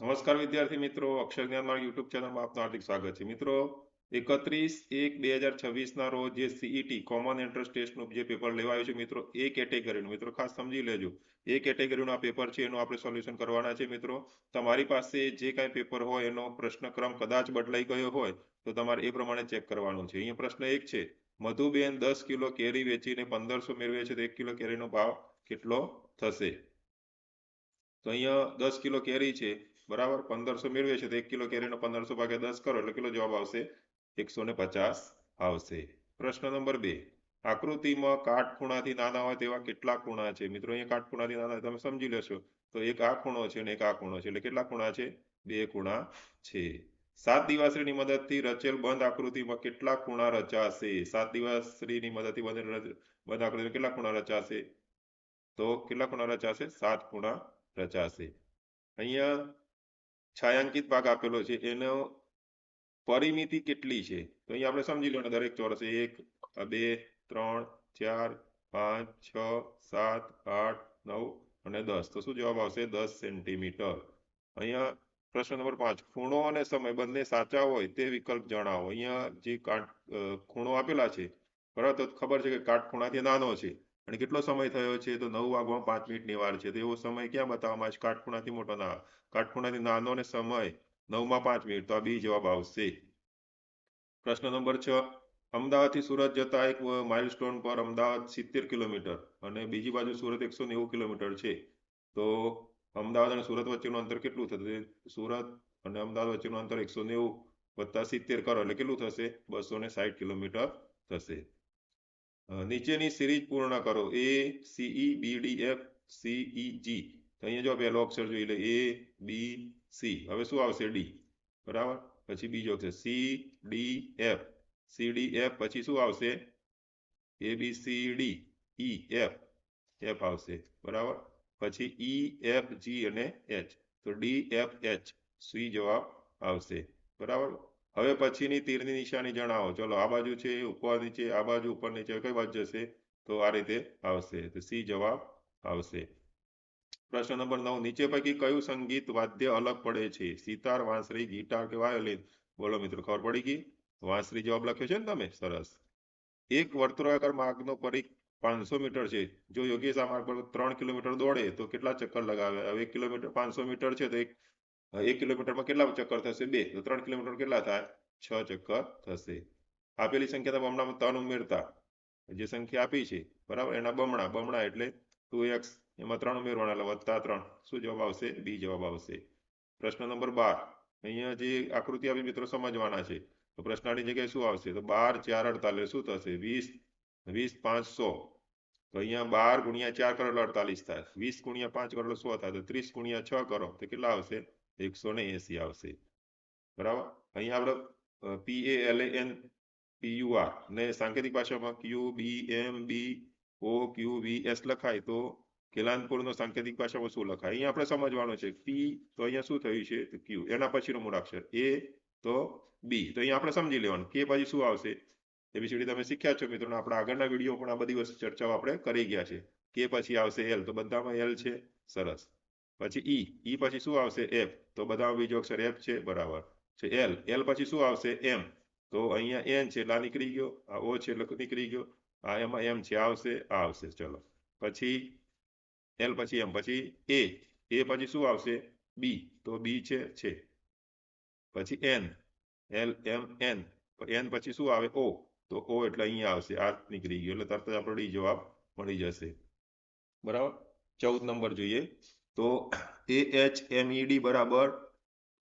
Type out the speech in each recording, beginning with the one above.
નમસ્કાર વિદ્યાર્થી મિત્રો, અક્ષર જ્ઞાન માર્ગ યુટ્યુબ ચેનલમાં આપનું હાર્દિક સ્વાગત છે. મિત્રો 31/1/2026 રોજ જે સીઈટી કોમન એન્ટ્રન્સ ટેસ્ટનું જે પેપર લેવાયું છે મિત્રો, એ કેટેગરીનું મિત્રો ખાસ સમજી લેજો. એ કેટેગરીનું આ પેપર છે, એનું આપણે સોલ્યુશન કરવાના છે. મિત્રો તમારી પાસે જે કાંઈ પેપર હોય એનો પ્રશ્નક્રમ કદાચ બદલાઈ ગયો હોય તો તમારે એ પ્રમાણે ચેક કરવાનું છે. અહીંયા પ્રશ્ન એક છે, મધુબેન 10 કિલો કેરી વેચીને 1500 મેળવે છે, તો 1 કિલો કેરીનો ભાવ કેટલો થશે? તો અહીંયા 10 કિલો કેરી છે, બરાબર, 1500 મેળવે છે, તો 1 કિલો કેરીનો 1500 ભાગ્યા 10 કરો એટલે કેટલો જવાબ આવશે? 150 આવશે. પ્રશ્ન નંબર 2, આકૃતિમાં કાટખૂણાથી નાના હોય તેવા કેટલા ખૂણા છે? મિત્રો અહીંયા કાટખૂણાથી નાના તમે સમજી લેશો. તો એક આ ખૂણો છે અને એક આ ખૂણો છે, એટલે કેટલા ખૂણા છે? 2 ખૂણા છે. 7 દિવાશ્રીની મદદથી રચેલ બંધ આકૃતિમાં કેટલા ખૂણા રચાશે? 7 દિવાશ્રીની મદદથી બંધ આકૃતિમાં કેટલા ખૂણા રચાશે? તો કેટલા ખૂણા રચાશે? 7 ખૂણા રચાશે. અહીંયા છાयांकित ભાગ આપેલો છે, એનો પરિમિતિ કેટલી છે? તો અહીંયા આપણે સમજી લેવાનું, દરેક ચોરસ 1, 2, 3, 4, 5, 6, 7, 8, 9 અને 10. તો શું જવાબ આવશે? 10 સેન્ટીમીટર. અહીંયા પ્રશ્ન નંબર 5, ખૂણો અને સમય બંને સાચા હોય તે વિકલ્પ જણાવો. અહીંયા જે ખૂણો આપેલા છે, બરાબર, તો ખબર છે કે કાટખૂણાથી નાનો છે અને કેટલો સમય થયો છે? તો 9:05 વાર છે. તો એવો સમય ક્યાં બતાવવામાં આવે છે? કાટખૂણાથી મોટો ના, કાટખૂણાથી નાનો ને સમય 9:05. તો આ બી જવાબ આવશે. પ્રશ્ન નંબર 6, અમદાવાદથી સુરત જતા એક માઇલસ્ટોન પર અમદાવાદ 70 કિલોમીટર અને બીજી બાજુ સુરત 190 કિલોમીટર છે. તો અમદાવાદ અને સુરત વચ્ચેનું અંતર કેટલું થશે? સુરત અને અમદાવાદ વચ્ચેનું અંતર 190 + 70 કરો એટલે કેટલું થશે? 260 કિલોમીટર થશે. નીચેની સિરીઝ પૂર્ણ કરો. A C E B D F C E G. તો અહીંયા જો પહેલો અક્ષર જોઈ લે, A B C. હવે શું આવશે? D, બરાબર. પછી બીજો અક્ષર C D F, C D F. પછી શું આવશે? A B C D E F, F આવશે, બરાબર. પછી E F G અને H. તો D F H, C જવાબ આવશે, બરાબર. હવે પછીની તીરની નિશાની જણાવો. ચલો, આ બાજુ છે ઉપર નીચે, આ બાજુ ઉપર નીચે, કઈ બાજુ જશે? તો આ રીતે આવશે, તો સી જવાબ આવશે. પ્રશ્ન નંબર 9, નીચે પૈકી કયું સંગીત વાદ્ય અલગ પડે છે? સિતાર, વાંસળી, ગિટાર કે વાયોલિન? બોલો મિત્રો, ખબર પડી ગઈ? વાંસળી જવાબ લખ્યો છે ને તમે? સરસ. એક વર્તુળાકાર માર્ગનો પરિઘ 500 મીટર છે. જો યોગેશ આ માર્ગ પર 3 કિલોમીટર દોડે તો કેટલા ચક્કર લગાવે? હવે 1 કિલોમીટર 500 મીટર છે, તો 1 કિલોમીટરમાં કેટલા ચક્કર થશે? 2. તો 3 કિલોમીટર કેટલા થાય? 6 ચક્કર થશે. આપેલી સંખ્યાના બમણામાં 3 ઉમેરતા જે સંખ્યા આપી છે, બરાબર, એના બમણા એટલે 2x, એમાં 3 ઉમેરવાના એટલે +3. શું જવાબ આવશે? બી જવાબ આવશે. પ્રશ્ન નંબર 12, અહીંયા જે આકૃતિ આપી મિત્રો સમજવાના છે. તો પ્રશ્નાની જગ્યાએ શું આવશે? તો 12 4 48 શું થશે? 20 20 5 100. તો અહીંયા 12 × 4 કરો એટલે 48 થાય. 20 × 5 કરો એટલે 100 થાય. તો 30 × 6 કરો તો કેટલા આવશે? 180 આવશે, બરાબર. અહીંયા આપણે PALAN PUR ને સાંકેતિક ભાષામાં QBMBOQVS લખાય, તો કેલાનપુરનો સાંકેતિક ભાષામાં શું લખાય? અહીંયા આપણે સમજવાનું છે. P તો અહીંયા શું થયું છે? તો Q, એના પછીનો મૂળાક્ષર A તો B. તો અહીંયા આપણે સમજી લેવાનું કે પછી શું આવશે. એબીસીડી તમે શીખ્યા છો મિત્રો. આપણા આગળના વિડીયો પણ આ બધી વસ્તુ ચર્ચાઓ આપણે કરી ગયા છે. કે પછી આવશે L, તો બધામાં L છે, સરસ. પછી E પછી શું આવશે? F, તો બધામાં બીજો અક્ષર F છે, બરાબર છે. L પછી શું આવશે? M. તો અહીંયા N છે એટલે આ નીકળી ગયો, આ O છે એટલે નીકળી ગયો, આ એમાં M છે, આવશે, આ આવશે. ચલો, પછી L પછી M, પછી A પછી શું આવશે? B, તો B છે. પછી N, L M N. N પછી શું આવે? O, તો O એટલે અહીંયા આવશે, આ નીકળી ગયો એટલે તરત જ આપણો ડી જવાબ મળી જશે, બરાબર. 14 નંબર જોઈએ. તો AHMED બરાબર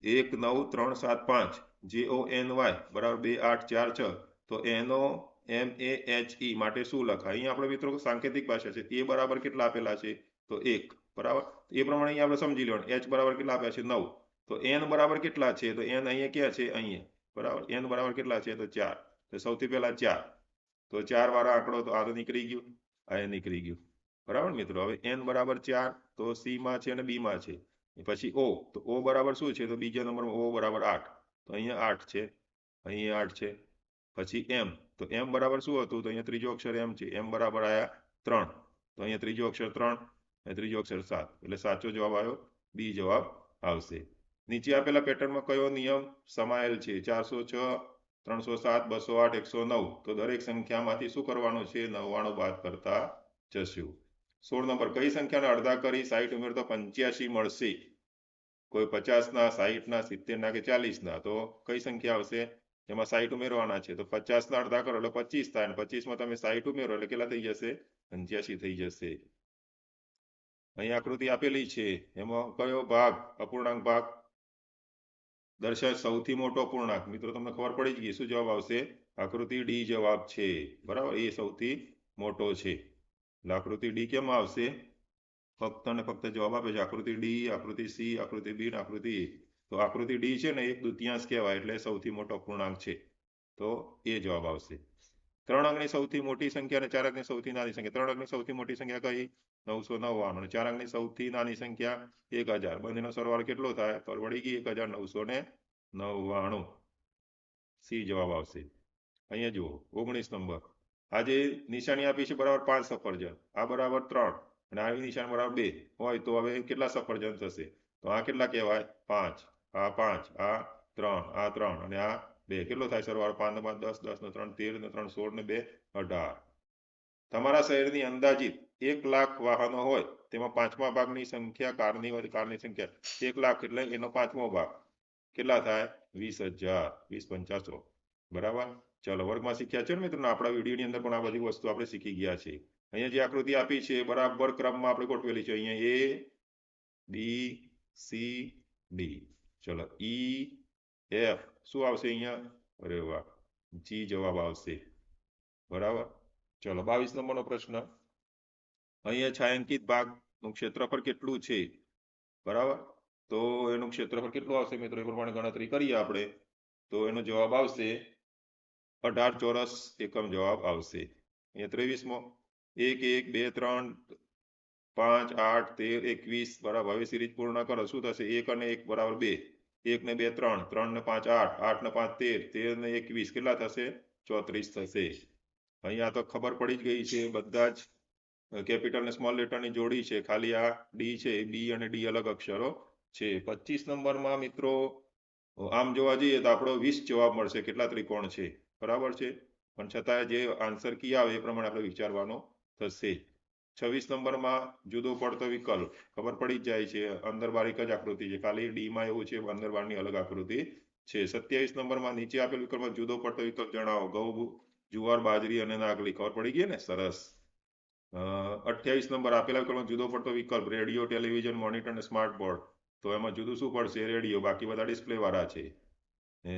19375, JONY બરાબર 2846. તો NOMAHE માટે શું લખાય? અહીંયા આપણે મિત્રો સાંકેતિક ભાષા છે. A બરાબર કેટલા આપેલા છે? તો 1, બરાબર. એ પ્રમાણે અહીંયા આપણે સમજી લેવાનું. H બરાબર કેટલા આપ્યા છે? 9. તો N બરાબર કેટલા છે? તો N અહીંયા ક્યાં છે? અહીંયા, બરાબર. N બરાબર કેટલા છે? તો 4. તો સૌથી પહેલા 4, તો 4 વાળા આંકડો, તો આ તો નીકળી ગયું, આ નીકળી ગયું, બરાબર મિત્રો. હવે N બરાબર 4, તો C માં છે અને B માં છે. પછી O, તો O બરાબર શું છે? તો બીજા નંબરમાં O બરાબર 8. તો અહીંયા 8 છે, અહીંયા 8 છે. પછી M, તો M બરાબર શું હતું? તો અહીંયા ત્રીજો અક્ષર M છે. M બરાબર આયા 3. તો અહીંયા ત્રીજો અક્ષર 3 અને ત્રીજો અક્ષર 7. એટલે સાચો જવાબ આવ્યો, બી જવાબ આવશે. નીચે આપેલા પેટર્નમાં કયો નિયમ સમાયેલ છે? 406, 307, 208, 109. તો દરેક સંખ્યામાંથી શું કરવાનું છે? 99 બાદ કરતા જશું. 16 નંબર, કઈ સંખ્યાને અડધા કરી 60 ઉમેરતો 85 મળશે? કોઈ 50ના, 60ના, 70ના કે 40ના. તો કઈ સંખ્યા આવશે? એમાં 60 ઉમેરવાના છે. તો 50ના અડધા કરો એટલે 25 થાય, અને 25માં તમે 60 ઉમેરો એટલે કેટલા થઈ જશે? 85 થઈ જશે. અહીં આકૃતિ આપેલી છે, એમાં કયો ભાગ અપૂર્ણાંક ભાગ દર્શાવે? સૌથી મોટો અપૂર્ણાંક. મિત્રો તમને ખબર પડી જ ગઈ, શું જવાબ આવશે? આકૃતિ ડી જવાબ છે. બરાબર, એ સૌથી મોટો છે. એટલે આકૃતિ ડી કેમ આવશે? ફક્ત અને ફક્ત જવાબ આપે છે આકૃતિ ડી, આકૃતિ સી, આકૃતિ બી અને આકૃતિ એ. તો આકૃતિ ડી છે ને 1/2 કહેવાય, એટલે સૌથી મોટો અપૂર્ણાંક છે. તો એ જવાબ આવશે. 3 અંકની સૌથી મોટી સંખ્યા અને 4 અંકની સૌથી નાની સંખ્યા. 3 અંકની સૌથી મોટી સંખ્યા કઈ? 999. અને 4 અંકની સૌથી નાની સંખ્યા 1000. બંનેનો સરવાળો કેટલો થાય? તો વળી ગઈ 1999. સી જવાબ આવશે. અહીંયા જુઓ 19 નંબર. આ જે નિશાની આપી છે બરાબર 5 સફરજન, આ બરાબર 3, અને આ નિશાન બરાબર 2 હોય તો હવે કેટલા સફરજન થશે? તો આ કેટલા કહેવાય? 5, આ 5, આ 3, આ 3 અને આ 2. કેટલો થાય સરવાળો? 5 ને 5 10, 10 ને 3 13 ને 3 16 ને 2 18. તમારા શહેરની અંદાજિત 1 લાખ વાહનો હોય, તેમાં 5મા ભાગની સંખ્યા કારની હોય. કારની સંખ્યા 1 લાખ એટલે એનો 5મો ભાગ કેટલા થાય? 20,000. 20 × 500. બરાબર. ચાલો, વર્ગમાં શીખ્યા છે ને મિત્રો? આપણા વિડીયોની અંદર પણ આ બધી વસ્તુ આપણે શીખી ગયા છે. અહીંયા જે આકૃતિ આપી છે બરાબર ક્રમમાં આપણે ગોઠવેલી છે. અહીંયા એ બી સી ડી. ચલો, ઈ એફ શું આવશે અહીંયા? અરે વાહ, જી જવાબ આવશે. બરાબર. ચલો, 22 નંબરનો પ્રશ્ન. અહીંયા છાંયાંકિત ભાગનું ક્ષેત્રફળ કેટલું છે? બરાબર. તો એનું ક્ષેત્રફળ કેટલું આવશે મિત્રો? એ પ્રમાણે ગણતરી કરીએ આપણે. તો એનો જવાબ આવશે 18 ચોરસ એકમ જવાબ આવશે. અહીંયા 23મો. 1 1 2 3 5 8 13 21. બરાબર. હવે સિરીઝ પૂર્ણ કરો. શું થશે? 1 અને 1 બરાબર 2. 1 ને 2 3, 3 ને 5 8, 8 ને 5 13, 13 ને 21 કેટલા થશે? 34 થશે. અહીંયા તો ખબર પડી જ ગઈ છે, બધા જ કેપિટલ ને સ્મોલ લેટરની જોડી છે. ખાલી આ ડી છે, બી અને ડી અલગ અક્ષરો છે. 25 નંબરમાં મિત્રો આમ જોવા જઈએ તો આપણો 20 જવાબ મળશે. કેટલા ત્રિકોણ છે? બરાબર છે, પણ છતાં જે આન્સર કી આવે એ પ્રમાણે આપણે વિચારવાનો થશે. 26 નંબરમાં જુદો પડતો વિકલ્પ ખબર પડી જ જાય છે, અંદર બાર એક જ આકૃતિ છે. ખાલી ડી માં એવું છે, અંદર બારની અલગ આકૃતિ છે. 27 નંબરમાં નીચે આપેલ વિકલ્પમાં જુદો પડતો વિકલ્પ જણાવો. ઘઉં, જુવાર, બાજરી અને નાગલી. ખબર પડી ગઈ ને? સરસ. 28 નંબર આપેલા વિકલ્પમાં જુદો પડતો વિકલ્પ રેડિયો, ટેલિવિઝન, મોનિટર અને સ્માર્ટ બોર્ડ. તો એમાં જુદું શું પડશે? રેડિયો. બાકી બધા ડિસ્પ્લે વાળા છે.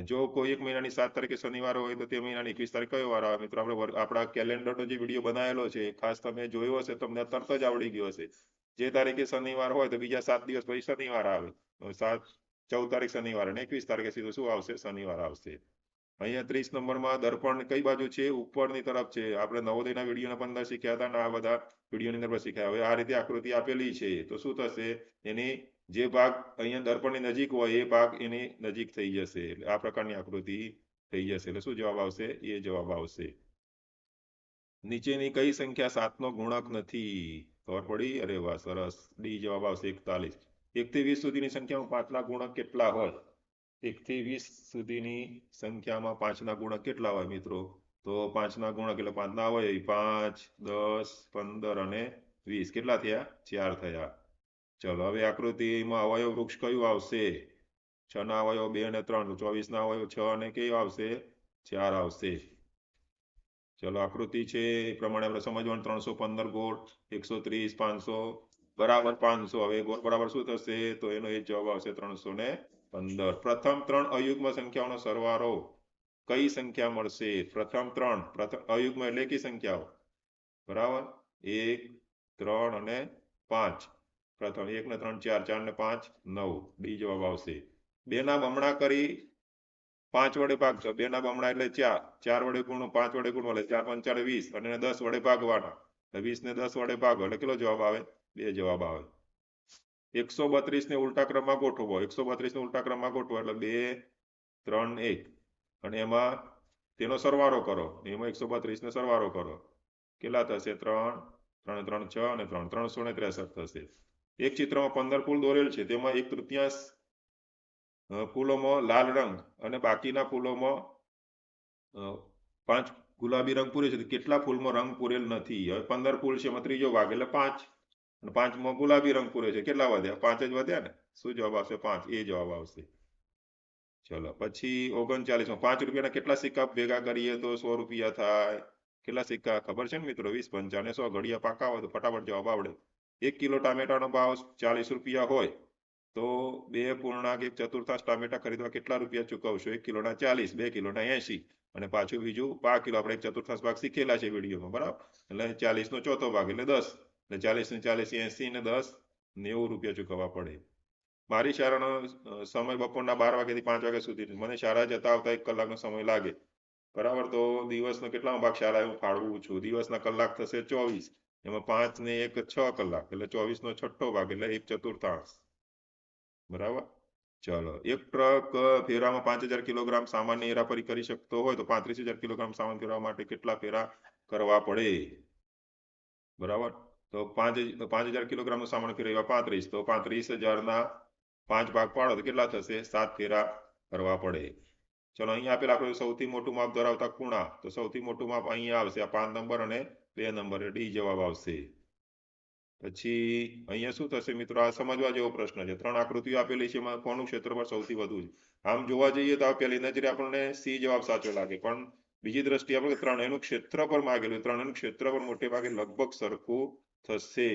જો કોઈ એક મહિનાની 7 તારીખે શનિવાર હોય તો તે મહિનાની 21 તારીખ કયો વાર આવે? મિત્રો આપણે આપણા કેલેન્ડરનો જે વિડીયો બનાવેલો છે ખાસ તમે જોયો હશે, તમને તરત જ આવડી ગયો હશે. જે તારીખે શનિવાર હોય તો બીજા 7 દિવસ પછી શનિવાર આવે. 14 તારીખ શનિવાર અને 21 તારીખે સીધું શું આવશે? શનિવાર આવશે. અહીંયા 30 નંબરમાં દર્પણ કઈ બાજુ છે? ઉપરની તરફ છે. આપણે નવોદયના વિડીયોના 15 શીખ્યા હતા અને આ બધા વિડીયોની અંદર શીખ્યા. હવે આ રીતે આકૃતિ આપેલી છે તો શું થશે? એની જે ભાગ અહીંયા દર્પણની નજીક હોય એ ભાગ એની નજીક થઈ જશે. એટલે આ પ્રકારની આકૃતિ થઈ જશે. એટલે શું જવાબ આવશે? એ જવાબ આવશે. નીચેની કઈ સંખ્યા 7નો ગુણક નથી? ખબર પડી? અરે વાહ, સરસ. ડી જવાબ આવશે 41. 1 થી 20 સુધીની સંખ્યામાં 5ના ગુણક કેટલા હોય? 1 થી 20 સુધીની સંખ્યામાં 5ના ગુણક કેટલા હોય મિત્રો? તો 5ના ગુણક એટલે 5ના હોય 5, 10, 15 અને 20. કેટલા થયા? 4 થયા. ચલો, હવે આકૃતિમાં અવયવ વૃક્ષ કયું આવશે? 6ના અવયવ 2 અને 3. 24ના અવયવ 6 અને કયું આવશે? 4 આવશે. ચલો, આકૃતિ છે એ પ્રમાણે આપણે સમજવાનું. 315 ગોળ, 130, 500 બરાબર 500. હવે ગોળ બરાબર શું થશે? તો એનો એ જવાબ આવશે 315. પ્રથમ 3 અયુગ્મ સંખ્યાઓનો સરવાળો કઈ સંખ્યા મળશે? પ્રથમ અયુગ્મ એટલે કઈ સંખ્યાઓ? બરાબર, 1, 3 અને 5. પ્રથમ 1 ને 3 4, 4 ને 5 9. ડી જવાબ આવશે. 2ના બમણા કરી 5 વડે ભાગશો. 2ના બમણા એટલે 4. 4 વડે ગુણો, 5 વડે ગુણો એટલે 4 × 5 = 20 અને 10 વડે ભાગવાના. 20 ને 10 વડે ભાગો એટલે કેટલો જવાબ આવે? 2 જવાબ આવે. 132 ને ઉલટા ક્રમમાં ગોઠવો. 132 ને ઉલટા ક્રમમાં ગોઠવો એટલે 2, 3, 1 અને એમાં તેનો સરવાળો કરો. એમાં 132 ને સરવાળો કરો. કેટલા થશે? 3, 3 3 6 અને 3 363 થશે. એક ચિત્રમાં 15 ફૂલ દોરેલ છે, તેમાં 1/3 ફૂલોમાં લાલ રંગ અને બાકીના ફૂલોમાં 5 ગુલાબી રંગ પૂરે છે, તો કેટલા ફૂલમાં રંગ પૂરેલ નથી? હવે 15 ફૂલ છે, એમાં ત્રીજો ભાગ એટલે 5, અને 5માં ગુલાબી રંગ પૂરે છે, કેટલા વધ્યા? 5 જ વધ્યા ને. શું જવાબ આવશે? 5, એ જવાબ આવશે. ચલો પછી 39માં 5 રૂપિયાના કેટલા સિક્કા ભેગા કરીએ તો 100 રૂપિયા થાય? કેટલા સિક્કા ખબર છે ને મિત્રો? 20, 50 અને 100. ઘડિયા પાકા હોય તો ફટાફટ જવાબ આવડે. 1 કિલો ટામેટાનો ભાવ 40 રૂપિયા હોય તો 2.1 ટામેટા ખરીદવા કેટલા રૂપિયા ચૂકવશો? 1 કિલોના 40, 2 કિલોના 80, અને પાછું બીજું 5 કિલો. આપણે 1/4 ભાગ શીખેલા છે વિડીયોમાં, બરાબર? એટલે 40નો ચોથો ભાગ એટલે 10, એટલે 40 ને 40 80 ને 10 90 રૂપિયા ચૂકવવા પડે. મારી શાળાનો સમય બપોરના 12 વાગ્યાથી 5 વાગ્યા સુધી. મને શાળા જતા આવતા 1 કલાકનો સમય લાગે, બરાબર? તો દિવસનો કેટલા ભાગ શાળાએ હું ફાળવું છું? દિવસના કલાક થશે 24, એમાં 5 ને 1 6 કલાક, એટલે 24નો છઠ્ઠો ભાગ એટલે 1/4, બરાબર? ચલો, એક ટ્રક ફેરામાં 5000 કિલોગ્રામ સામાનની હેરાફેરી કરી શકતો હોય તો 35,000 કિલોગ્રામ સામાન ફેરવા માટે કેટલા ફેરા કરવા પડે? બરાબર? તો 5000 કિલોગ્રામનો સામાન ફેરવ્યા 35, તો 35,000ના 5 ભાગ પાડો તો કેટલા થશે? 7 ફેરા કરવા પડે. ચલો, અહીંયા આપેલા આપણે સૌથી મોટું માપ ધરાવતા ખૂણા, તો સૌથી મોટું માપ અહીંયા આવશે, આ 5 નંબર અને 2 નંબર, એટલે ડી જવાબ આવશે. પછી અહીંયા શું થશે મિત્રો? આ સમજવા જેવો પ્રશ્ન છે. 3 આકૃતિઓ આપેલી છે, એમાં કોનું ક્ષેત્રફળ સૌથી વધુ છે? આમ જોવા જઈએ તો પહેલી નજરે આપણને સી જવાબ સાચો લાગે, પણ બીજી દ્રષ્ટિએ આપણે ત્રણેયનું ક્ષેત્રફળ માંગેલું, ત્રણેયનું ક્ષેત્રફળ મોટે ભાગે લગભગ સરખું થશે.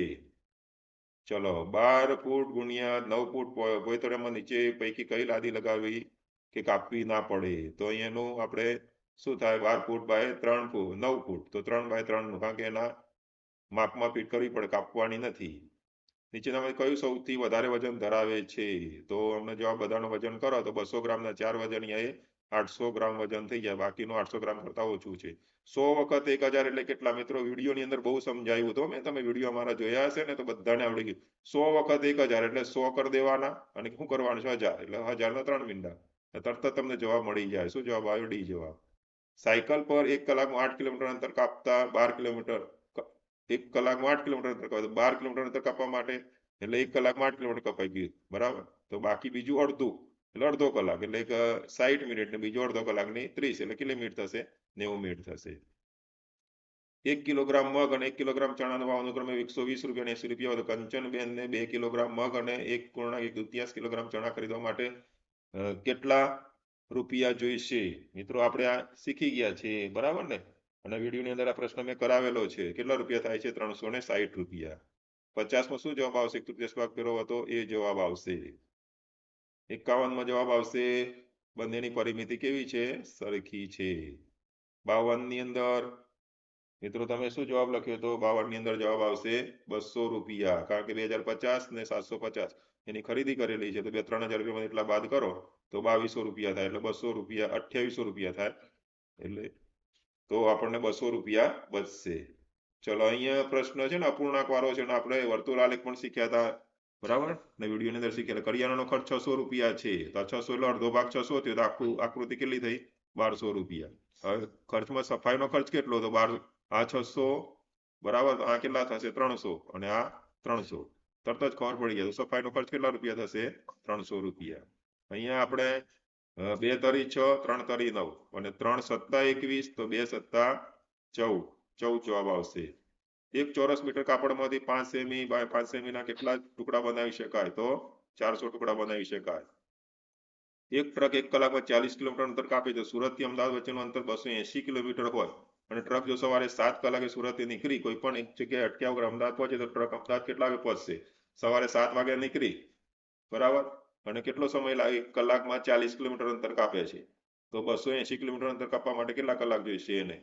ચલો, 12 ફૂટ ગુણ્યા 9 ફૂટ ભોયતળિયામાં નીચે પૈકી કઈ લાદી લગાવવી કે કાપવી ના પડે? તો અહીંયાનું આપણે શું થાય? 12 ફૂટ બાય 3 ફૂટ 9 ફૂટ, તો 3 બાય 3 કારણ કે એના માપમાં ફીટ કરવી પડે, કાપવાની નથી. નીચેનામાં કયું સૌથી વધારે વજન ધરાવે છે? તો અમને જવાબ બધાનો વજન કરો તો 200 ગ્રામના 4 વજન એ 800 ગ્રામ વજન થઈ જાય, બાકીનું 800 ગ્રામ કરતા ઓછું છે. 100 વખત 1000 એટલે કેટલા? મિત્રો વિડીયોની અંદર બહુ સમજાયું હતું, મેં તમે વિડીયો અમારા જોયા હશે ને તો બધાને આવડી ગયું. 100 વખત 1000 એટલે 100 કરી દેવાના, અને શું કરવાનું છે? 1000, એટલે 1000 ના 3 મીંડા, તરત જ તમને જવાબ મળી જાય. શું જવાબ આવ્યો? ડી જવાબ. સાયકલ પર 1 કલાકમાં 8 કિલોમીટર અંતર કાપતા 12 કિલોમીટર, 1 કલાકમાં 8 કિલોમીટર અંતર કપાય, તો 12 કિલોમીટર અંતર કાપવા માટે એટલે 1 કલાકમાં 8 કિલોમીટર કપાઈ ગયું, બરાબર? તો બાકી બીજું અડધું, એટલે અડધો કલાક, એટલે 60 મિનિટ, ને બીજો અડધો કલાકની 30, એટલે કેટલી મિનિટ થશે? 90 મિનિટ થશે. 1 કિલોગ્રામ મગ અને 1 કિલોગ્રામ ચણાનો ભાવ અનુક્રમે 120 રૂપિયા અને 80 રૂપિયા હોય તો કંચનબેનને 2 કિલોગ્રામ મગ અને 1.1 કિલોગ્રામ ચણા ખરીદવા માટે કેટલા રૂપિયા જોઈશે? મિત્રો આપણે આ શીખી ગયા છે, બરાબર ને? અને વિડીયોની અંદર આ પ્રશ્ન મેં કરાવેલો છે. કેટલા રૂપિયા થાય છે? 360 રૂપિયા. 50માં શું જવાબ આવશે? 1/3 ભાગ ફેરવો તો એ જવાબ આવશે. 51માં જવાબ આવશે. બંનેની પરિમિતિ કેવી છે? સરખી છે. 52ની અંદર મિત્રો તમે શું જવાબ લખ્યો? તો 52ની અંદર જવાબ આવશે 200 રૂપિયા, કારણ કે 2050 ને 750 એની ખરીદી કરેલી છે, તો 3000 રૂપિયામાં એટલા બાદ કરો તો 2200 રૂપિયા થાય, એટલે 200 રૂપિયા 2800 રૂપિયા થાય, એટલે તો આપણને 200 રૂપિયા બચશે. ચલો, અહીંયા પ્રશ્ન છે ને અપૂર્ણાંક વાળો છે, ને આપણે વર્તુળાલેખ પણ શીખ્યા હતા, બરાબર ને? વિડીયોની અંદર શીખ્યા. કરિયાણાનો ખર્ચ 600 રૂપિયા છે, તો 600 એટલે અડધો ભાગ 600 થયો, તો આખું આકૃતિ કેટલી થઈ? 1200 રૂપિયા. હવે ખર્ચમાં સફાઈનો ખર્ચ કેટલો? તો 12, આ 600, બરાબર? તો આ કેટલા થશે? 300, અને આ 300. તરત જ ખબર પડી જાય. તો સફાઈનો ખર્ચ કેટલા રૂપિયા થશે? 300 રૂપિયા. અહીંયા આપણે 2 તરી 6, 3 તરી 9, અને 3 સત્તા 21, તો 2 સત્તા 14, 14 જવાબ આવશે. 1 ચોરસ મીટર કાપડમાંથી 5 સેમી બાય 5 સેમીના કેટલા ટુકડા બનાવી શકાય? તો 400 ટુકડા બનાવી શકાય. એક ટ્રક 1 કલાકમાં 40 કિલોમીટર અંતર કાપે છે. સુરતથી અમદાવાદ વચ્ચેનું અંતર 280 કિલોમીટર હોય અને ટ્રક જો સવારે 7 કલાકે સુરતથી નીકળી કોઈ પણ એક જગ્યાએ અટક્યા વગર અમદાવાદ પહોંચે તો ટ્રક અમદાવાદ કેટલા વાગે પહોંચશે? સવારે 7 વાગે નીકળી, બરાબર? અને કેટલો સમય લાગે? 1 કલાકમાં 40 કિલોમીટર અંતર કાપે છે, તો 280 કિલોમીટર અંતર કાપવા માટે કેટલા કલાક જોઈશે એને?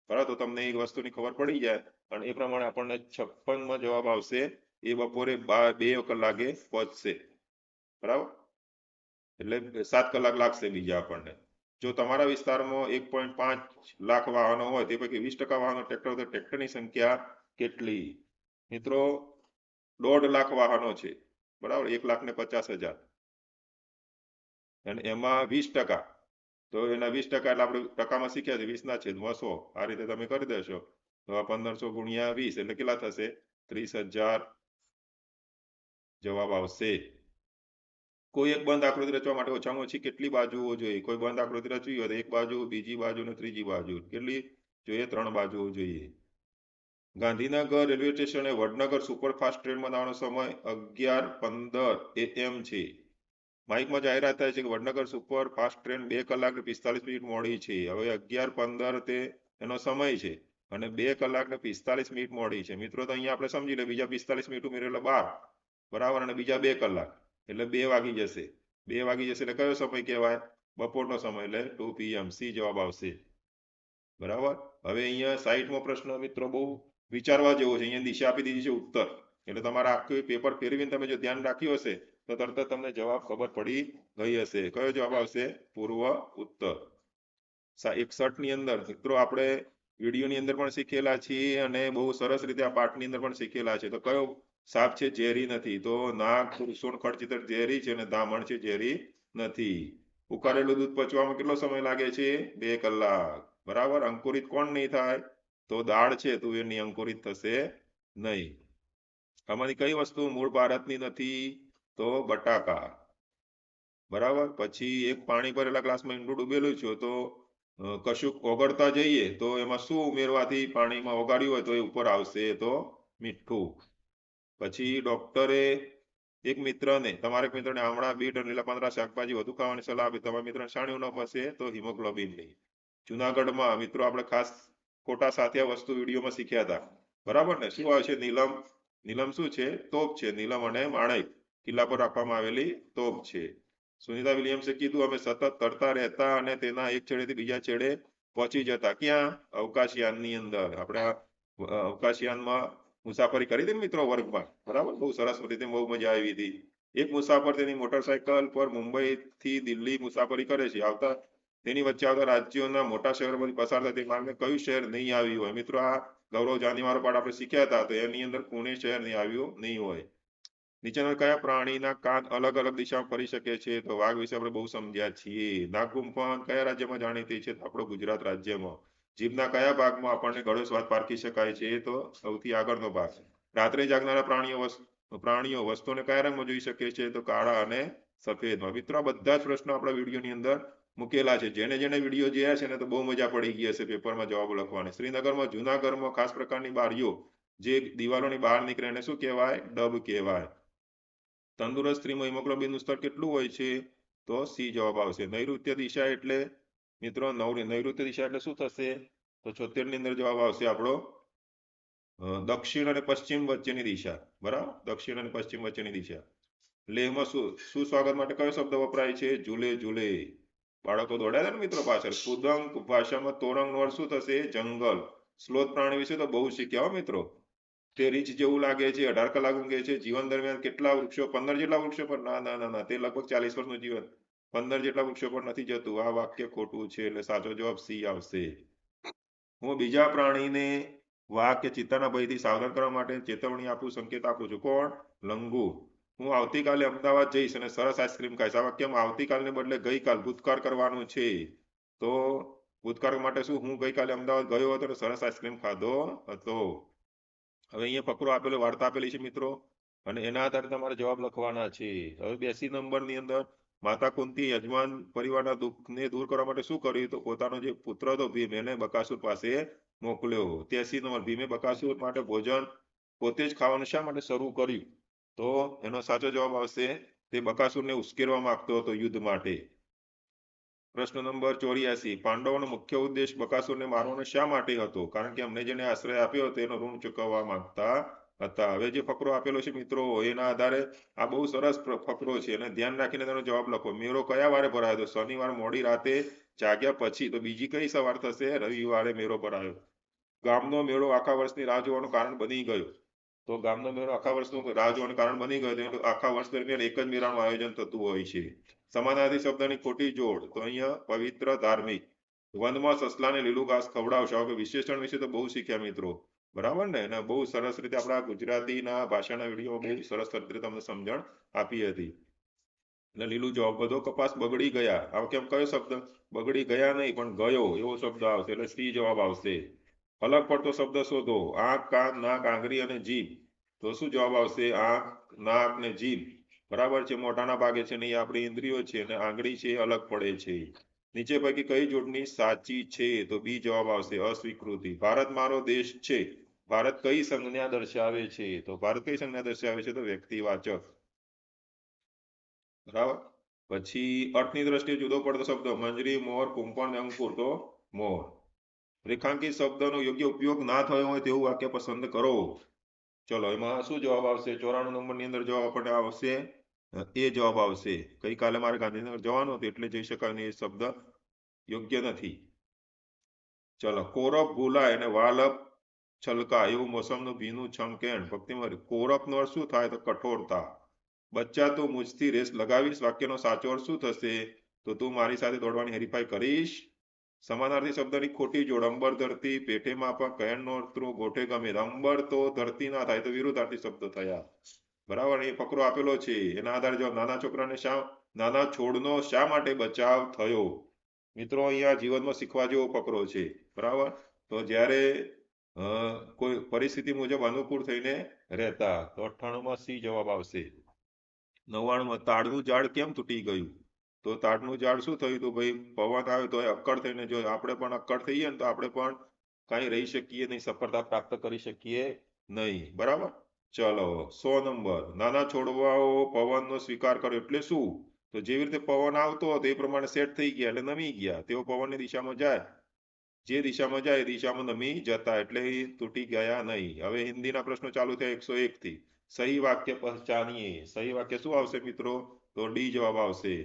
બરાબર? તો તમને એક વસ્તુની ખબર પડી જાય, અને એ પ્રમાણે આપણને 56માં જવાબ આવશે. એ બપોરે 2 કલાકે પહોંચશે, બરાબર? એટલે 7 કલાક લાગશે બીજા આપણને. જો તમારા વિસ્તારમાં 1.5 લાખ વાહનો હોય, તે પૈકી 20% વાહનો ટ્રેક્ટર હોય, તો ટ્રેક્ટરની સંખ્યા કેટલી? મિત્રો 1.5 લાખ વાહનો છે, બરાબર? 1,50,000, અને એમાં 20%, તો એના 20% એટલે આપણે ટકામાં શીખ્યા છે, 20 ના છેદમાં 100. આ રીતે તમે કરી દેશો તો આ 1500 ગુણ્યા 20 એટલે કેટલા થશે? 30,000 જવાબ આવશે. કોઈ એક બંધ આકૃતિ રચવા માટે ઓછામાં ઓછી કેટલી બાજુઓ જોઈએ? કોઈ બંધ આકૃતિ રચવી હોય તો એક બાજુ, બીજી બાજુ અને ત્રીજી બાજુ. કેટલી જોઈએ? 3 બાજુઓ જોઈએ. ગાંધીનગર રેલવે સ્ટેશને વડનગર સુપરફાસ્ટ ટ્રેન બનાવવાનો સમય 11:15 AM છે. માઇકમાં જાહેરાત થાય છે કે વડનગર સુપરફાસ્ટ ટ્રેન 2 કલાક ને 45 મિનિટ મોડી છે. હવે 11:15 તે એનો સમય છે અને 2 કલાક ને 45 મિનિટ મોડી છે. મિત્રો તો અહીંયા આપણે સમજી લે, બીજા 45 મિનિટ ઉમેરો એટલે 12, બરાબર, અને બીજા 2 કલાક એટલે 2 વાગી જશે. 2 વાગી જશે એટલે કયો સમય કહેવાય? બપોરનો સમય, એટલે 2 PM. સી જવાબ આવશે. બરાબર. હવે અહીંયા સાઈડમાં પ્રશ્ન મિત્રો બહુ વિચારવા જેવો છે. અહીંયા દિશા આપી દીધી છે ઉત્તર, એટલે તમારે આખું પેપર ફેરવીને તમે જો ધ્યાન રાખ્યું હશે તો તરત જ તમને જવાબ ખબર પડી ગઈ હશે. કયો જવાબ આવશે? પૂર્વ ઉત્તર. 61 ની અંદર મિત્રો આપણે વિડીયોની અંદર પણ શીખેલા છીએ અને બહુ સરસ રીતે આ પાઠની અંદર પણ શીખેલા છે. તો કયો સાપ છે ઝેરી નથી? તો નાગ, પુરુષોણ, ખડચિતર ઝેરી છે અને ધામણ છે ઝેરી નથી. ઉકાળેલું દૂધ પચવામાં કેટલો સમય લાગે છે? 2 કલાક. બરાબર. અંકુરિત કોણ નહીં થાય? તો દાળ છે તુવેરની અંકુરિત થશે નહીં. આમાંથી કઈ વસ્તુ મૂળ ભારતની નથી? તો બટાકા. બરાબર. પછી એક પાણી ભરેલા ગ્લાસમાં ઈંડું ડૂબેલું છે તો કશુંક ઓગળતા જઈએ તો એમાં શું ઉમેરવાથી પાણીમાં ઓગાળ્યું હોય તો એ ઉપર આવશે? તો મીઠું. પછી ડોક્ટરે એક મિત્રને, તમારા એક મિત્રને આમળા, બીટ અને લીલા પાંદડા શાકભાજી વધુ ખાવાની સલાહ આપી. તમારા મિત્રને છાણ્યું ન પચે તો હિમોગ્લોબિન નહીં. જુનાગઢમાં મિત્રો આપણે ખાસ ખોટા સાથે આ વસ્તુ વિડીયોમાં શીખ્યા હતા, બરાબર ને? શું આવે છે? નીલમ. નીલમ શું છે? તોપ છે. નીલમ અને માણેક કિલ્લા પર રાખવામાં આવેલી તોપ છે. સુનિતા વિલિયમ્સે કીધું, અમે સતત તરતા રહેતા અને તેના એક છેડેથી બીજા છેડે પહોંચી જતા. ક્યાં? અવકાશયાનની અંદર. આપણે અવકાશયાનમાં મુસાફરી કરી હતી મિત્રો વર્ગમાં, બરાબર. બહુ સરસ રીતે બહુ મજા આવી હતી. એક મુસાફર તેની મોટરસાયકલ પર મુંબઈ થી દિલ્હી મુસાફરી કરે છે. તેની વચ્ચે આવતા રાજ્યોના મોટા શહેરોમાંથી પસાર થાય તે માર્ગને કયું શહેર નહીં આવ્યું હોય? મિત્રો આ ગૌરવ જાનીવારો પાઠ આપણે શીખ્યા હતા, તો એની અંદર પુણે શહેર નહીં આવ્યું નહીં હોય. નીચેના કયા પ્રાણીના કાન અલગ અલગ દિશામાં ફરી શકે છે? તો વાઘ વિશે આપણે બહુ સમજ્યા છીએ. નાગગુંફણ કયા રાજ્યમાં જાણીતી છે? તો આપણો ગુજરાત રાજ્યમાં. જીભના કયા ભાગમાં આપણને ગળો સ્વાદ પારખી શકાય છે? તો સૌથી આગળનો ભાગ. રાત્રે જાગનારા પ્રાણીઓ વસ્તુને કયા રંગમાં જોઈ શકે છે? તો કાળા અને સફેદમાં. મિત્રો આ બધા જ પ્રશ્નો આપણા વિડીયોની અંદર મૂકેલા છે. જેને જેને વિડીયો જોયા છે ને તો બહુ મજા પડી ગઈ હશે પેપરમાં જવાબો લખવાની. શ્રીનગરમાં જૂના ઘરમાં ખાસ પ્રકારની બારીઓ જે દિવાલોની બહાર નીકળે એને શું કહેવાય? ડબ કહેવાય. તંદુરસ્ત સ્ત્રીમાં હિમોગ્લોબિનનું સ્તર કેટલું હોય છે? તો સી જવાબ આવશે. નૈઋત્ય દિશા એટલે મિત્રો નૈઋત્ય દિશા એટલે શું થશે? તો 76 ની અંદર જવાબ આવશે આપણો દક્ષિણ અને પશ્ચિમ વચ્ચેની દિશા. બરાબર. દક્ષિણ અને પશ્ચિમ વચ્ચેની દિશા. લેહમાં સુસ્વાગત માટે કયો શબ્દ વપરાય છે? ઝૂલે ઝૂલે. બાળકો દોડ્યા હતા ને મિત્રો પાછળ. કુદંગ ભાષામાં તોરંગનો અર્થ શું થશે? જંગલ. સ્લોથ પ્રાણી વિશે તો બહુ શીખ્યા હો મિત્રો. તે રીંછ જેવું લાગે છે, 18 કલાક ઊંઘે છે, જીવન દરમિયાન કેટલા વૃક્ષો? 15 જેટલા વૃક્ષો પર? ના ના ના ના, તે લગભગ 40 વર્ષનું જીવન 15 જેટલા વૃક્ષો પર નથી જતું. આ વાક્ય ખોટું છે, એટલે સાચો જવાબ સી આવશે. હું બીજા પ્રાણીને વાઘ કે ચિત્તાના ભયથી સાવધાન કરવા માટે ચેતવણી આપું, સંકેત આપું છું. કોણ? લંગૂર. હું આવતીકાલે અમદાવાદ જઈશ અને સરસ આઈસ્ક્રીમ ખાઈશ. આ વાક્યમાં આવતીકાલને બદલે ગઈકાલ ભૂતકાળ કરવાનું છે. તો ભૂતકાળ માટે શું? હું ગઈકાલે અમદાવાદ ગયો હતો અને સરસ આઈસ્ક્રીમ ખાધો હતો. હવે અહીંયા ફકરો આપેલો, વાર્તા આપેલી છે મિત્રો, અને એના આધારે તમારે જવાબ લખવાના છે. હવે 82 નંબરની અંદર માતા કુંતી યજમાન પરિવારના દુઃખને દૂર કરવા માટે શું કર્યું? તો પોતાનો જે પુત્ર હતો ભીમ એને બકાસુર પાસે મોકલ્યો. 83 નંબર, ભીમે બકાસુર માટે ભોજન પોતે જ ખાવાનું શા માટે શરૂ કર્યું? તો એનો સાચો જવાબ આવશે તે બકાસુરને ઉશ્કેરવા માંગતો હતો યુદ્ધ માટે. પ્રશ્ન નંબર 84, પાંડવોનો મુખ્ય ઉદ્દેશ બકાસુરને મારવાનો શા માટે હતો? કારણ કે અમને જેને આશ્રય આપ્યો તેનો ઋણ ચૂકવવા માંગતા હતા. હવે જે ફકરો આપેલો છે મિત્રો એના આધારે આ બહુ સરસ ફકરો છે અને ધ્યાન રાખીને તેનો જવાબ લખો. મેળો કયા વારે ભરાયો? તો શનિવાર મોડી રાતે જાગ્યા પછી. તો બીજી કઈ સવાર થશે? રવિવારે મેળો ભરાયો. ગામનો મેળો આખા વર્ષની રાહ જોવાનું કારણ બની ગયો. તો ગામનો મેળો આખા વર્ષનું રાહ જોવાનું કારણ બની ગયો. આખા વર્ષ દરમિયાન એક જ મેળાનું આયોજન થતું હોય છે. સમાનાર્થી શબ્દની ખોટી જોડ. તો અહીંયા પવિત્ર, ધાર્મિક. વનમાં સસલાને લીલું ઘાસ ખવડાવશો. કે વિશેષણ વિશે તો બહુ શીખ્યા મિત્રો, બરાબર ને? અને બહુ સરસ રીતે આપણા ગુજરાતીના ભાષાના વિડીયો બહુ સરસ રીતે તમને સમજણ આપી હતી. એટલે લીલું જવાબ બધો. કપાસ બગડી ગયા. આ કેમ કયો શબ્દ? બગડી ગયા નહીં પણ ગયો એવો શબ્દ આવશે, એટલે સી જવાબ આવશે. અલગ પડતો શબ્દ શોધો. આંખ, કાન, નાક, આંગળી અને જીભ. તો શું જવાબ આવશે? આંખ, નાક ને જીભ. બરાબર છે, મોઢાના ભાગે છે ને એ આપણી ઇન્દ્રિયો છે અને આંગળી છે એ અલગ પડે છે. નીચે પૈકી કઈ જોડણી સાચી છે? તો બી જવાબ આવશે, અસ્વીકૃતિ. ભારત મારો દેશ છે, ભારત કઈ સંજ્ઞા દર્શાવે છે? તો ભારત કઈ સંજ્ઞા દર્શાવે છે? તો વ્યક્તિવાચક. બરાબર. પછી અર્થની દ્રષ્ટિએ જુદો પડતો શબ્દ મંજરી, મોર, કુંપણ ને અંકુર. તો મોર. રેખાંકિત શબ્દનો યોગ્ય ઉપયોગ ના થયો હોય તેવું વાક્ય પસંદ કરો. ચલો એમાં શું જવાબ આવશે? 94 નંબરની અંદર જવાબ આપણને આવશે એ જવાબ આવશે. ગઈકાલે મારે ગાંધીનગર જવાનું હતું એટલે જઈ શકાય નહીં, એ શબ્દ યોગ્ય નથી. ચલો, કોરપ ભૂલાય અને વાલપ છલકા એવું મોસમનું ભીનું છમકેણ. ભક્તિમાં કોરપનો અર્થ શું થાય? તો કઠોરતા. બચ્ચા તું મુજથી રેસ લગાવીશ વાક્યનો સાચો અર્થ શું થશે? તો તું મારી સાથે દોડવાની હરીફાઈ કરીશ. સમાનાર્થી શબ્દની ખોટી જોડ અંબર ધરતી, પેઠે માપા, કહેણ નોતરું, ગોઠે ગમે. અંબર તો ધરતી ના થાય તો વિરુદ્ધાર્થી શબ્દ થયા. બરાબર. એ ફકરો આપેલો છે, એના આધારે જો નાના છોકરાને નાના છોડનો શા માટે બચાવ થયો? મિત્રો અહીંયા જીવનમાં શીખવા જેવો ફકરો છે. બરાબર. તો જ્યારે કોઈ પરિસ્થિતિ મુજબ અનુકૂળ થઈને રહેતા. તો 98માં સી જવાબ આવશે. 99માં તાડનું ઝાડ કેમ તૂટી ગયું? તો તાડનું ઝાડ શું થયું? તો ભાઈ પવન આવે તો અક્કડ થઈને, જો આપણે પણ અક્કડ થઈએ ને તો આપણે પણ કાંઈ રહી શકીએ નહીં, સફળતા પ્રાપ્ત કરી શકીએ નહીં. બરાબર. ચલો 100 નંબર. નાના છોડવાઓ પવનનો સ્વીકાર કર્યો એટલે શું? તો જેવી રીતે પવન આવતો હતો એ પ્રમાણે સેટ થઈ ગયા એટલે નમી ગયા. તેઓ પવનની દિશામાં જાય, જે દિશામાં જાય એ દિશામાં નમી જતા, એટલે એ તૂટી ગયા નહીં. હવે હિન્દીના પ્રશ્નો ચાલુ થયા 101 થી. સહી વાક્ય પહચાનીએ. સહી વાક્ય શું આવશે મિત્રો? તો ડી જવાબ આવશે.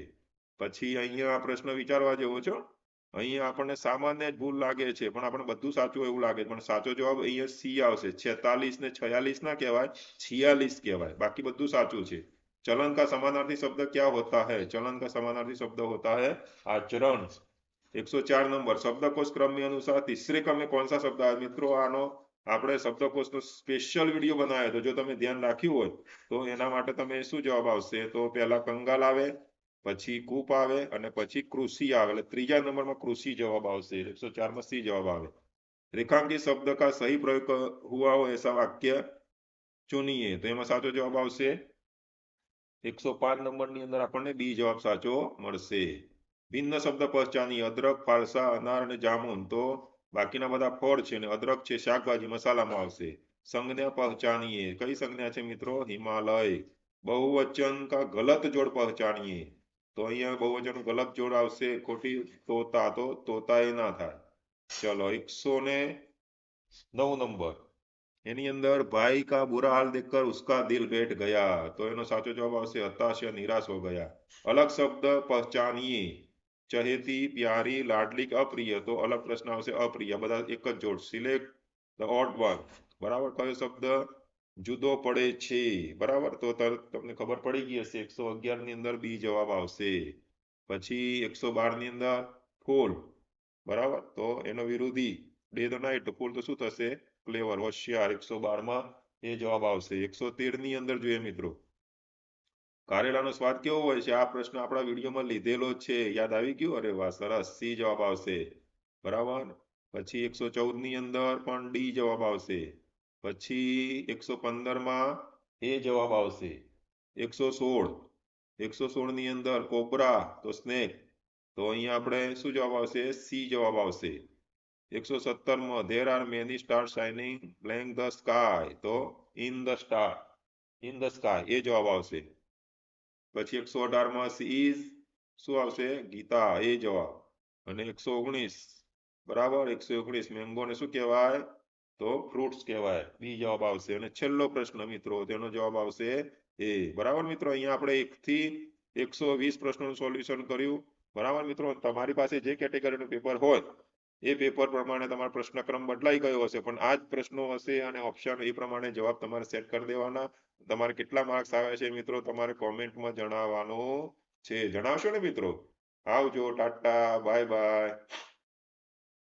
પછી અહીંયા આ પ્રશ્ન વિચારવા જેવો છે. અહીંયા આપણને સામાન્ય જ ભૂલ લાગે છે પણ આપણે બધું સાચું એવું લાગે, પણ સાચો જવાબ અહીંયા સી આવશે. 46 ને 46 ના કહેવાય, 46 કહેવાય. બાકી બધું સાચું છે. चलन का समानार्थी शब्द क्या होता है? चलन का समानार्थी शब्द होता है आचरण. 104 नंबर. शब्दकोश क्रम में अनुसार तीसरे क्रम में कौन सा शब्द है? मित्रों આનો આપણે શબ્દકોશનો સ્પેશિયલ વિડીયો બનાવ્યો તો જો તમે ધ્યાન રાખ્યું હોય તો એના માટે તમે શું જવાબ આવશે? તો પહેલા કંગાલ આવે, પછી કૂપ આવે અને પછી કૃષિ આવે, એટલે ત્રીજા નંબરમાં કૃષિ જવાબ આવશે. 104 માં સી જવાબ આવે. રેખાંકિત शब्द का सही प्रयोग हुआ हो ऐसा वाक्य चुनिए. તો એમાં સાચો જવાબ આવશે 105 નંબરની અંદર આપણને બી જવાબ સાચો મળશે. ભિન્ન શબ્દ પહચાની. અદરક, ફાલસા, અનાર અને જામુન. તો બાકીના બધા ફળ છે ને અદરક છે શાકભાજી મસાલામાં આવશે. સંજ્ઞા પહચાનીએ. કઈ સંજ્ઞા છે મિત્રો? હિમાલય. બહુવચન કા ગલત જોડ પહચાનીએ. તો અહીંયા બહુવચન ગલત જોડ આવશે ખોટી. તોતા. તો તોતા એ ના થાય. ચલો 109 નંબર. એની અંદર ભાઈ કા બુરા હાલ દેખકર ઉસકા દિલ बैठ गया. તો એનો સાચો જવાબ આવશે હતાશ या निराश हो गया. અલગ શબ્દ પહચાનીએ. ચહેતી, પ્યારી, લાડલી, અપ્રિય. તો અલગ પ્રશ્ન આવશે અપ્રિય. બધા એક જ જોડ. Select the odd one. બરાબર. કયો શબ્દ જુદો પડે છે? બરાબર. તો તમને ખબર પડી ગઈ હશે. 111 ની અંદર બી જવાબ આવશે. પછી 112 ની અંદર ફૂલ. બરાબર. તો એનો વિરોધી ડે ધ નાઇટ. ફૂલ તો શું થશે? ક્લેવર, હોશિયાર. 112 માં એ જવાબ આવશે. 113 ની અંદર જોઈએ મિત્રો. કારેલાનો સ્વાદ કેવો હોય છે? આ પ્રશ્ન આપણા વિડીયોમાં લીધેલો છે. યાદ આવી ગયું? અરે વાહ, સરસ. સી જવાબ આવશે. બરાબર. પછી 114 ની અંદર પણ ડી જવાબ આવશે. પછી 115 માં એ જવાબ આવશે. 116 ની અંદર કોબરા, તો સ્નેક. તો અહીંયા આપણે શું જવાબ આવશે? સી જવાબ આવશે. 117 માં there are many stars shining blank the sky. તો in the star, in the sky એ જવાબ આવશે. પછી 118 માં is શું આવશે? ગીતા એ જવાબ. અને 119 બરાબર. 119 મેંગો ને શું કહેવાય? તો ફ્રૂટ્સ કહેવાય. બી જવાબ આવશે. અને છેલ્લો પ્રશ્ન મિત્રો, તેનો જવાબ આવશે એ. બરાબર મિત્રો. અહીંયા આપણે 1 થી 120 પ્રશ્નોનું સોલ્યુશન કર્યું. બરાબર મિત્રો. તમારી પાસે જે કેટેગરીનું પેપર હોય એ પેપર પ્રમાણે તમારો પ્રશ્નક્રમ બદલાઈ ગયો હશે, પણ આ જ પ્રશ્નો હશે અને ઓપ્શન એ પ્રમાણે જવાબ તમારે સેટ કરી દેવાના. તમારે કેટલા માર્ક્સ આવે છે મિત્રો તમારે કોમેન્ટમાં જણાવવાનું છે. જણાવશો ને મિત્રો? આવજો. Tata, bye bye.